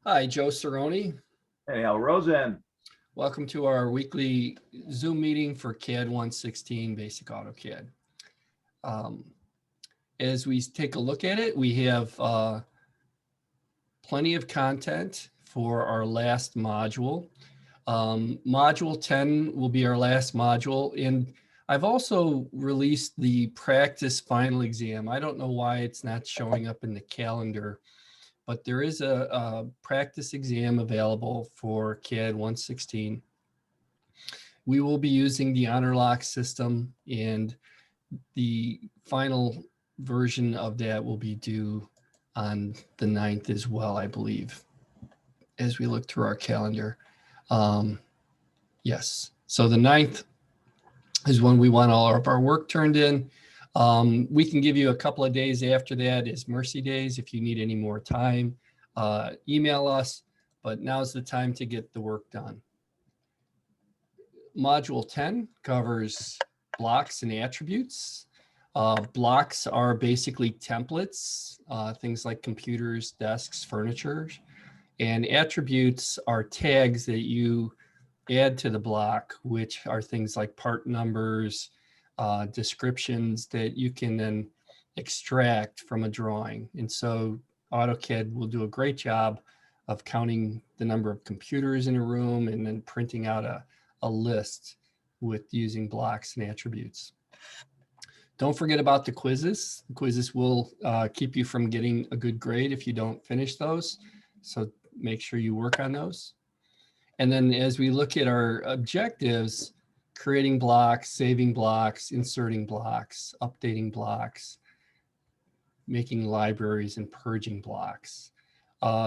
Hi, Joe Cerrone. Hey, Al Rosen. Welcome to our weekly Zoom meeting for CAD 116 Basic AutoCAD. Um, as we take a look at it, we have plenty of content for our last module. Module 10 will be our last module, and I've also released the practice final exam. I don't know why it's not showing up in the calendar, but there is a practice exam available for CAD 116. We will be using the honor lock system, and the final version of that will be due on the 9th as well, I believe, as we look through our calendar. Yes, so the 9th is when we want all of our work turned in. We can give you a couple of days after that as mercy days if you need any more time. Email us, but now's the time to get the work done. Module 10 covers blocks and attributes. Blocks are basically templates, things like computers, desks, furniture, and attributes are tags that you add to the block, which are things like part numbers, descriptions that you can then extract from a drawing. And so AutoCAD will do a great job of counting the number of computers in a room and then printing out a list with using blocks and attributes. Don't forget about the quizzes. The quizzes will keep you from getting a good grade if you don't finish those. So make sure you work on those. And then as we look at our objectives, creating blocks, saving blocks, inserting blocks, updating blocks, making libraries, and purging blocks.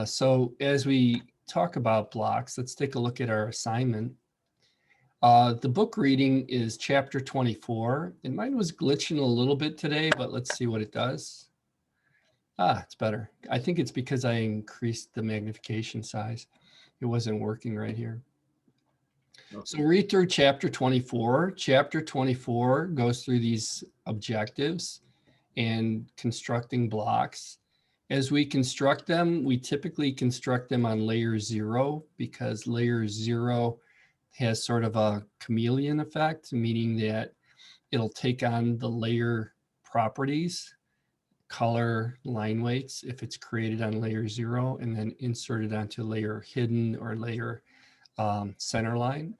So as we talk about blocks, let's take a look at our assignment. The book reading is chapter 24, and mine was glitching a little bit today, but let's see what it does. It's better. I think it's because I increased the magnification size. It wasn't working right here. So read through chapter 24. Chapter 24 goes through these objectives and constructing blocks. As we construct them, we typically construct them on layer 0 because layer 0 has sort of a chameleon effect, meaning that it'll take on the layer properties, color, line weights, if it's created on layer 0, and then inserted onto layer hidden or layer center line.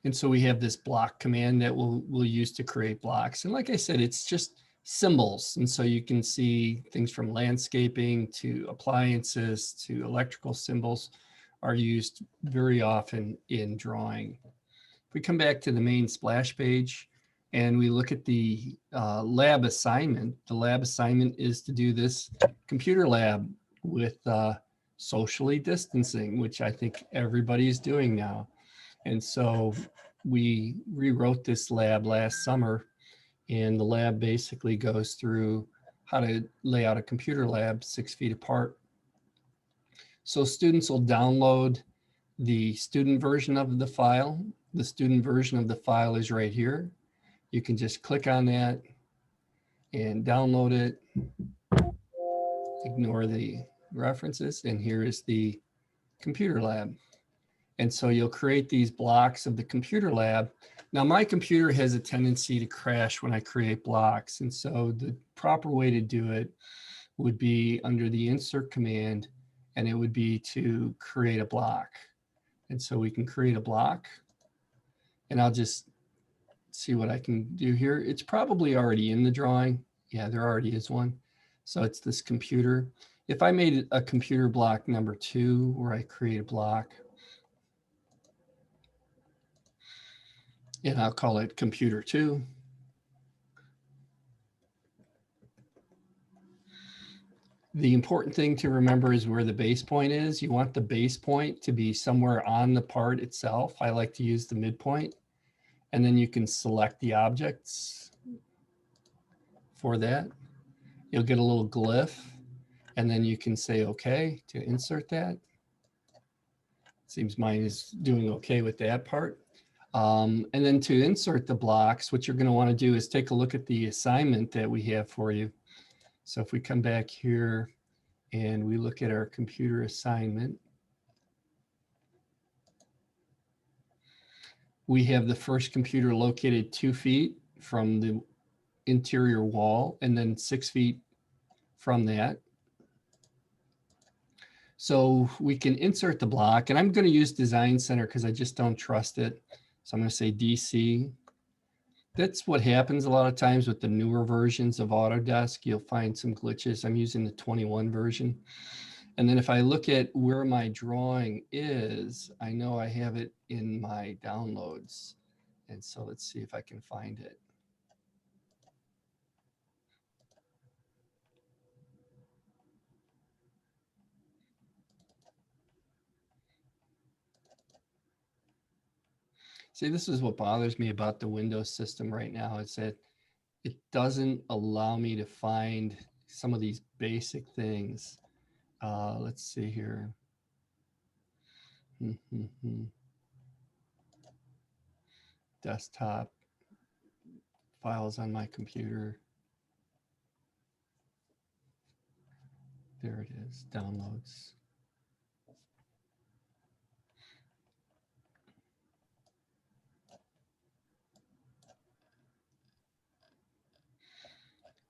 And so we have this block command that we'll use to create blocks. And like I said, it's just symbols. And so you can see things from landscaping to appliances to electrical symbols are used very often in drawing. If we come back to the main splash page and we look at the lab assignment, the lab assignment is to do this computer lab with socially distancing, which I think everybody is doing now. And so we rewrote this lab last summer, and the lab basically goes through how to lay out a computer lab 6 feet apart. So students will download the student version of the file. The student version of the file is right here. You can just click on that and download it. Ignore the references, and here is the computer lab. And so you'll create these blocks of the computer lab. Now my computer has a tendency to crash when I create blocks. And so the proper way to do it would be under the insert command, and it would be to create a block. And so we can create a block, and I'll just see what I can do here. It's probably already in the drawing. Yeah, there already is one. So it's this computer. If I made a computer block number 2 where I create a block, and I'll call it computer 2. The important thing to remember is where the base point is. You want the base point to be somewhere on the part itself. I like to use the midpoint, and then you can select the objects for that. You'll get a little glyph, and then you can say okay to insert that. Seems mine is doing okay with that part. And then to insert the blocks, what you're going to want to do is take a look at the assignment that we have for you. So if we come back here and we look at our computer assignment, we have the first computer located 2 feet from the interior wall and then 6 feet from that. So we can insert the block, and I'm going to use Design Center because I just don't trust it. So I'm going to say DC. That's what happens a lot of times with the newer versions of Autodesk. You'll find some glitches. I'm using the 21 version. And then if I look at where my drawing is, I know I have it in my downloads. And so let's see if I can find it. See, this is what bothers me about the Windows system right now, is that it doesn't allow me to find some of these basic things. Let's see here. Desktop files on my computer. There it is, downloads.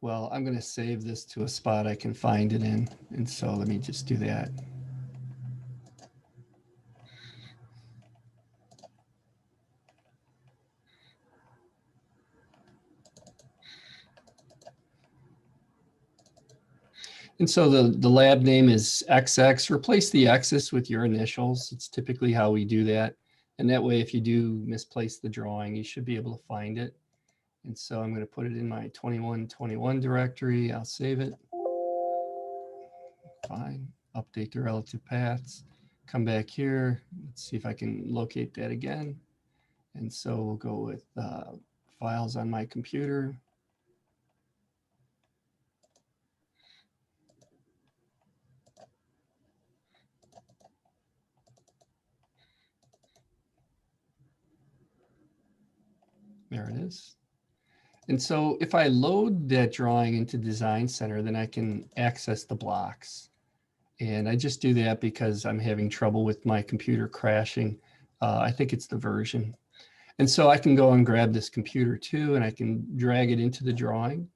Well, I'm going to save this to a spot I can find it in. And so let me just do that. And so the lab name is XX. Replace the X's with your initials. It's typically how we do that. And that way, if you do misplace the drawing, you should be able to find it. And so I'm going to put it in my 2121 directory. I'll save it. Fine. Update the relative paths. Come back here. Let's see if I can locate that again. And so we'll go with files on my computer. There it is. And so if I load that drawing into Design Center, then I can access the blocks. And I just do that because I'm having trouble with my computer crashing. I think it's the version. And so I can go and grab this computer too, and I can drag it into the drawing.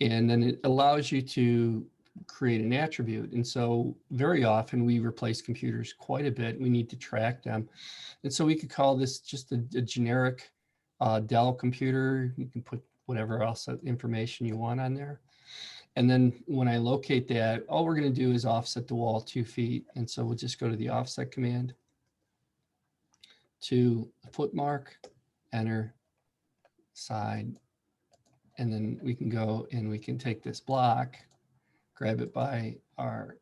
And then it allows you to create an attribute. And so very often we replace computers quite a bit. We need to track them. And so we could call this just a generic Dell computer. You can put whatever else information you want on there. And then when I locate that, all we're going to do is offset the wall 2 feet. And so we'll just go to the offset command to the foot mark, enter, side, and then we can go and we can take this block, grab it by our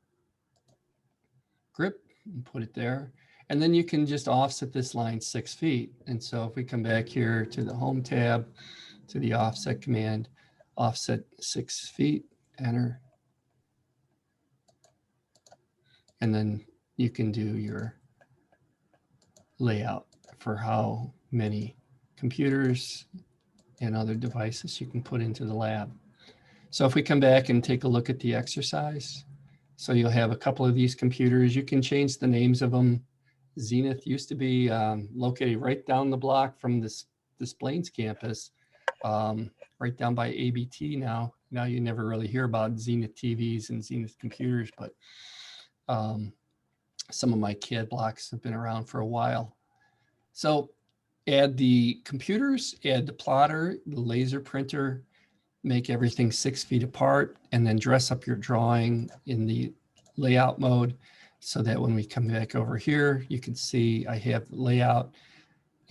grip and put it there. And then you can just offset this line 6 feet. And so if we come back here to the home tab, to the offset command, offset 6 feet, enter. And then you can do your layout for how many computers and other devices you can put into the lab. So if we come back and take a look at the exercise, so you'll have a couple of these computers. You can change the names of them. Zenith used to be located right down the block from this Blaines campus, right down by ABT now. Now you never really hear about Zenith TVs and Zenith computers, but some of my CAD blocks have been around for a while. So add the computers, add the plotter, the laser printer, make everything 6 feet apart, and then dress up your drawing in the layout mode so that when we come back over here, you can see I have the layout,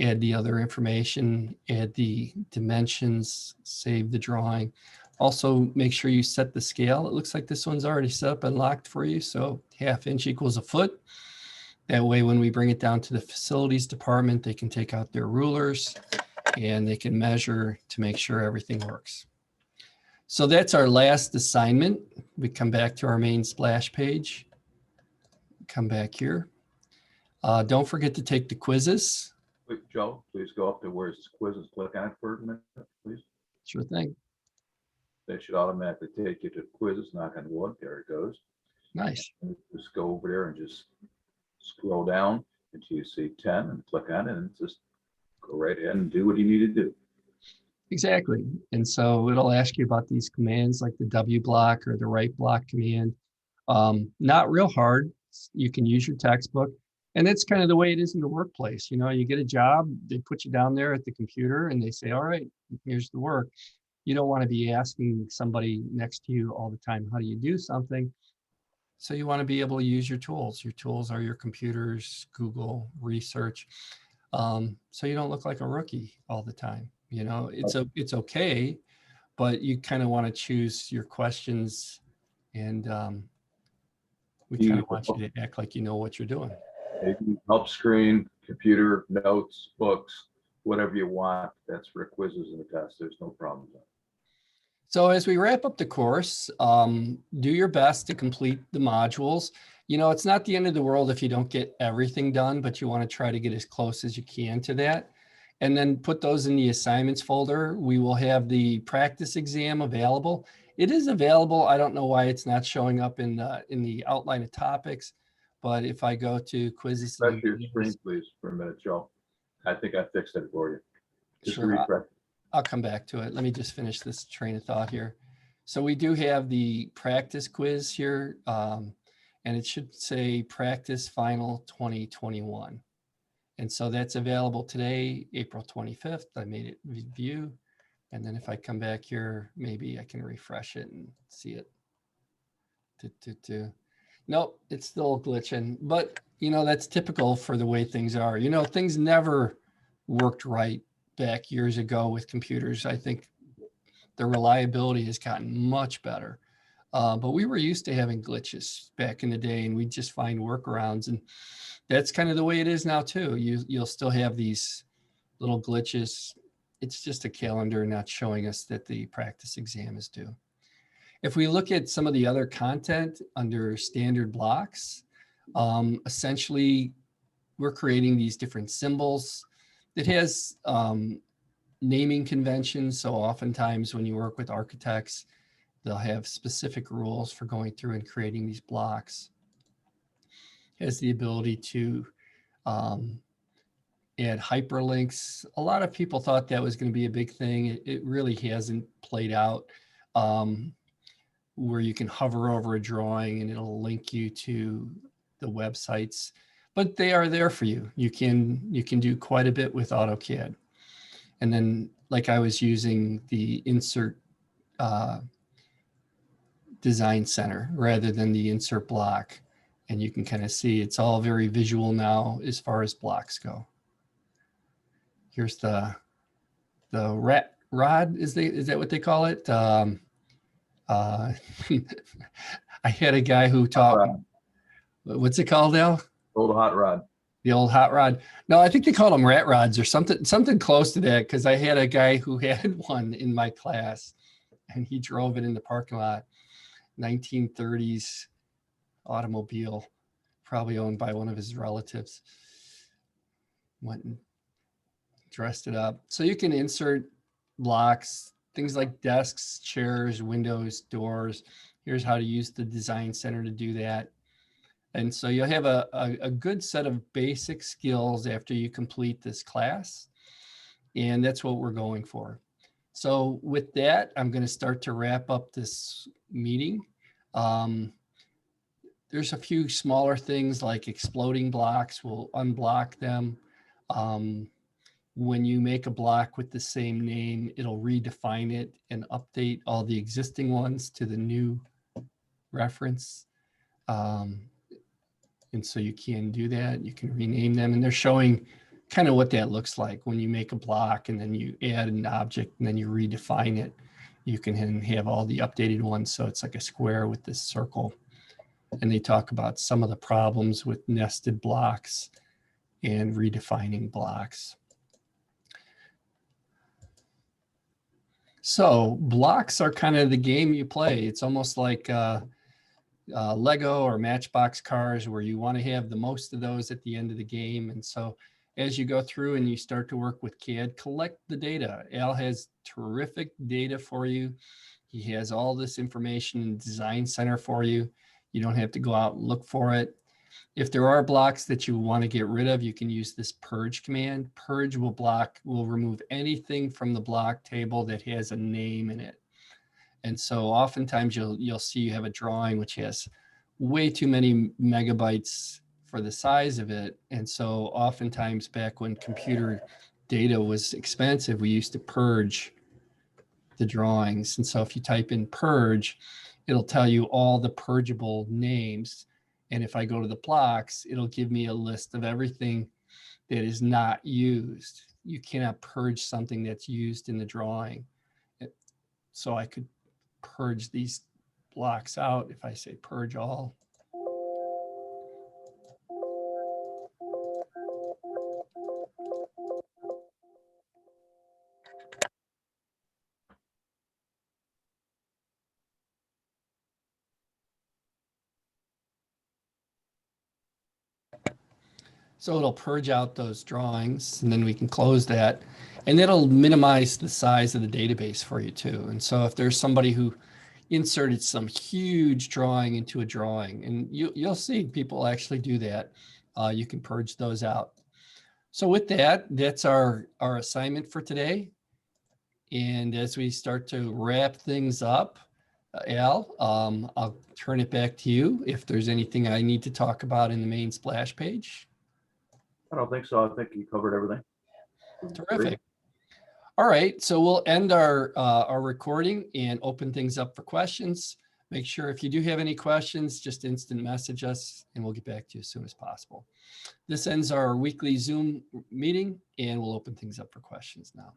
add the other information, add the dimensions, save the drawing. Also, make sure you set the scale. It looks like this one's already set up and locked for you. So 1/2 inch equals a foot. That way, when we bring it down to the facilities department, they can take out their rulers and they can measure to make sure everything works. So that's our last assignment. We come back to our main splash page. Come back here. Don't forget to take the quizzes. Wait, Joe, please go up to where it's quizzes. Click on it for a minute, please. Sure thing. they should automatically take you to quizzes. Knock on wood. There it goes. Nice. And just go over there and just scroll down until you see 10 and click on it and just go right ahead and do what you need to do. Exactly. And so it'll ask you about these commands like the W block or the right block command. Not real hard. You can use your textbook. And that's kind of the way it is in the workplace. You know, you get a job, they put you down there at the computer and they say, all right, here's the work. You don't want to be asking somebody next to you all the time, how do you do something? So you want to be able to use your tools. Your tools are your computers, Google, research. So you don't look like a rookie all the time. You know, it's okay, but you kind of want to choose your questions, and we kind of want you to act like you know what you're doing. Help screen, computer, notes, books, whatever you want. That's for the quizzes and the tests. There's no problem with that. So as we wrap up the course, do your best to complete the modules. You know, it's not the end of the world if you don't get everything done, but you want to try to get as close as you can to that. And then put those in the assignments folder. We will have the practice exam available. It is available. I don't know why it's not showing up in the outline of topics, but if I go to quizzes. Refresh your screen, please, for a minute, Joe. I think I fixed it for you. Just sure. refresh. I'll come back to it. Let me just finish this train of thought here. So we do have the practice quiz here, and it should say practice final 2021. And so that's available today, April 25th. I made it view. And then if I come back here, maybe I can refresh it and see it. Nope, it's still glitching, but you know, that's typical for the way things are. You know, things never worked right back years ago with computers. I think the reliability has gotten much better. But we were used to having glitches back in the day, and we just find workarounds. And that's kind of the way it is now too. You'll still have these little glitches. It's just a calendar not showing us that the practice exam is due. If we look at some of the other content under standard blocks, essentially we're creating these different symbols. It has naming conventions. So oftentimes when you work with architects, they'll have specific rules for going through and creating these blocks. It has the ability to add hyperlinks. A lot of people thought that was going to be a big thing. It really hasn't played out, where you can hover over a drawing and it'll link you to the websites, but they are there for you. You can do quite a bit with AutoCAD. And then, like I was using the insert design center rather than the insert block. And you can kind of see it's all very visual now as far as blocks go. Here's the rat rod, is that what they call it? I had a guy who taught me, what's it called now? Old hot rod. The old hot rod. No, I think they called them rat rods or something close to that, because I had a guy who had one in my class and he drove it in the parking lot. 1930s automobile, probably owned by one of his relatives. Went and dressed it up. So you can insert blocks, things like desks, chairs, windows, doors. Here's how to use the design center to do that. And so you'll have a good set of basic skills after you complete this class. And that's what we're going for. So with that, I'm going to start to wrap up this meeting. There's a few smaller things like exploding blocks. We'll unblock them. When you make a block with the same name, it'll redefine it and update all the existing ones to the new reference. And so you can do that. You can rename them, and they're showing kind of what that looks like when you make a block and then you add an object and then you redefine it. You can have all the updated ones. So it's like a square with this circle. And they talk about some of the problems with nested blocks and redefining blocks. So blocks are kind of the game you play. It's almost like Lego or Matchbox cars, where you want to have the most of those at the end of the game. And so as you go through and you start to work with CAD, collect the data. Al has terrific data for you. He has all this information in Design Center for you. You don't have to go out and look for it. If there are blocks that you want to get rid of, you can use this purge command. Purge will remove anything from the block table that has a name in it. And so oftentimes you'll see you have a drawing which has way too many megabytes for the size of it. And so oftentimes back when computer data was expensive, we used to purge the drawings. And so if you type in purge, it'll tell you all the purgeable names. And if I go to the blocks, it'll give me a list of everything that is not used. You cannot purge something that's used in the drawing. So I could purge these blocks out if I say purge all. So it'll purge out those drawings, and then we can close that. And that'll minimize the size of the database for you too. And so if there's somebody who inserted some huge drawing into a drawing, and you'll see people actually do that, you can purge those out. So with that, that's our assignment for today. And as we start to wrap things up, Al, I'll turn it back to you if there's anything I need to talk about in the main splash page. I don't think so. I think you covered everything. Terrific. All right, so we'll end our recording and open things up for questions. Make sure if you do have any questions, just instant message us and we'll get back to you as soon as possible. This ends our weekly Zoom meeting and we'll open things up for questions now.